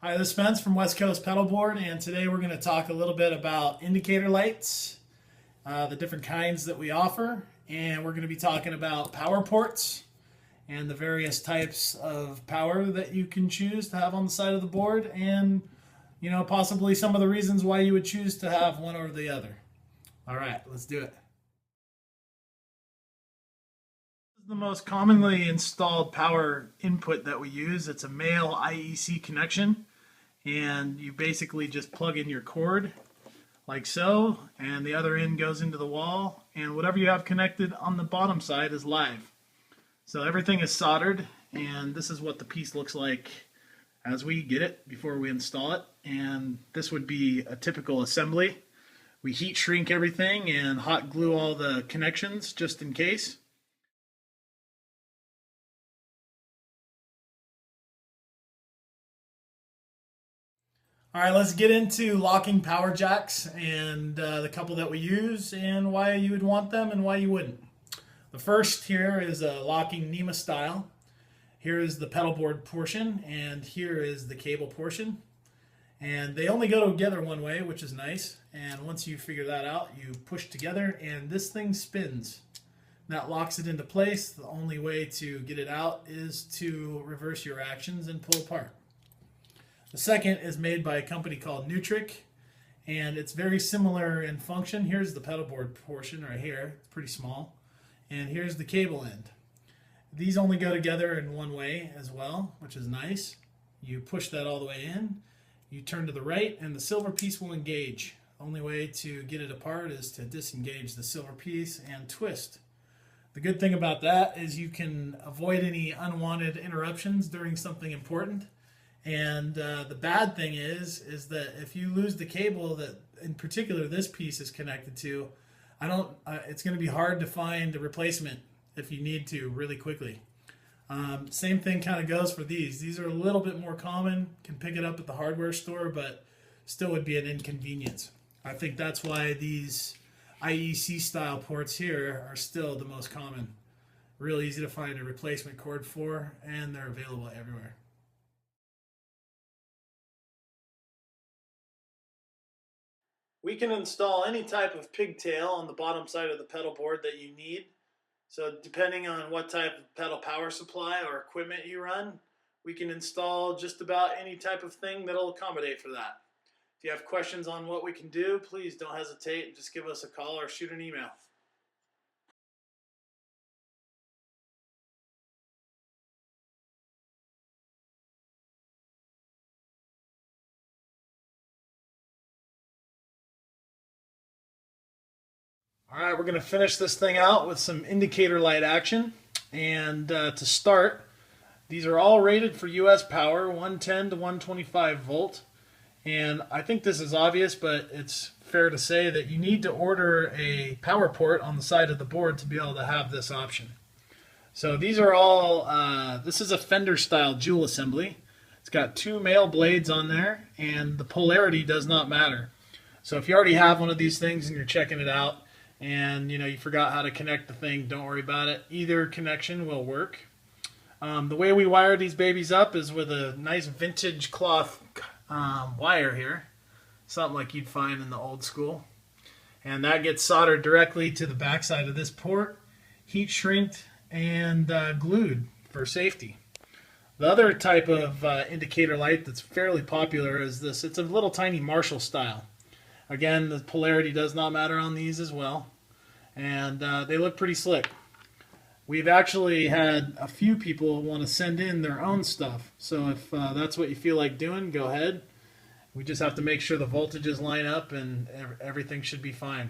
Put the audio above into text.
Hi, this is Spence from West Coast Pedalboard, and today we're going to talk a little bit about indicator lights, the different kinds that we offer, and we're going to be talking about power ports and the various types of power that you can choose to have on the side of the board, and possibly some of the reasons why you would choose to have one or the other. All right, let's do it. This is the most commonly installed power input that we use. It's a male IEC connection. And you basically just plug in your cord like so, and the other end goes into the wall, and whatever you have connected on the bottom side is live. So everything is soldered, and this is what the piece looks like as we get it before we install it. And this would be a typical assembly. We heat shrink everything and hot glue all the connections just in case. All right, let's get into locking power jacks and the couple that we use and why you would want them and why you wouldn't. The first here is a locking NEMA style. Here is the pedal board portion, and here is the cable portion. And they only go together one way, which is nice. And once you figure that out, you push together and this thing spins. That locks it into place. The only way to get it out is to reverse your actions and pull apart. The second is made by a company called Nutric, and it's very similar in function. Here's the pedal board portion right here. It's pretty small. And here's the cable end. These only go together in one way as well, which is nice. You push that all the way in, you turn to the right, and the silver piece will engage. The only way to get it apart is to disengage the silver piece and twist. The good thing about that is you can avoid any unwanted interruptions during something important. And the bad thing is that if you lose the cable that, in particular, this piece is connected to, it's going to be hard to find a replacement if you need to really quickly. Same thing kind of goes for these. These are a little bit more common, can pick it up at the hardware store, but still would be an inconvenience. I think that's why these IEC style ports here are still the most common. Real easy to find a replacement cord for, and they're available everywhere. We can install any type of pigtail on the bottom side of the pedal board that you need. So depending on what type of pedal power supply or equipment you run, we can install just about any type of thing that'll accommodate for that. If you have questions on what we can do, please don't hesitate. Just give us a call or shoot an email. All right, we're going to finish this thing out with some indicator light action. And to start, these are all rated for US power, 110 to 125 volt. And I think this is obvious, but it's fair to say that you need to order a power port on the side of the board to be able to have this option. So these are all, this is a Fender style jewel assembly. It's got two male blades on there, and the polarity does not matter. So if you already have one of these things and you're checking it out, and you forgot how to connect the thing, don't worry about it. Either connection will work. The way we wire these babies up is with a nice vintage cloth wire here, something like you'd find in the old school, and that gets soldered directly to the backside of this port, heat shrinked and glued for safety. The other type of indicator light that's fairly popular is this. It's a little tiny Marshall style. Again, the polarity does not matter on these as well, and they look pretty slick. We've actually had a few people want to send in their own stuff, so if that's what you feel like doing, go ahead. We just have to make sure the voltages line up and everything should be fine.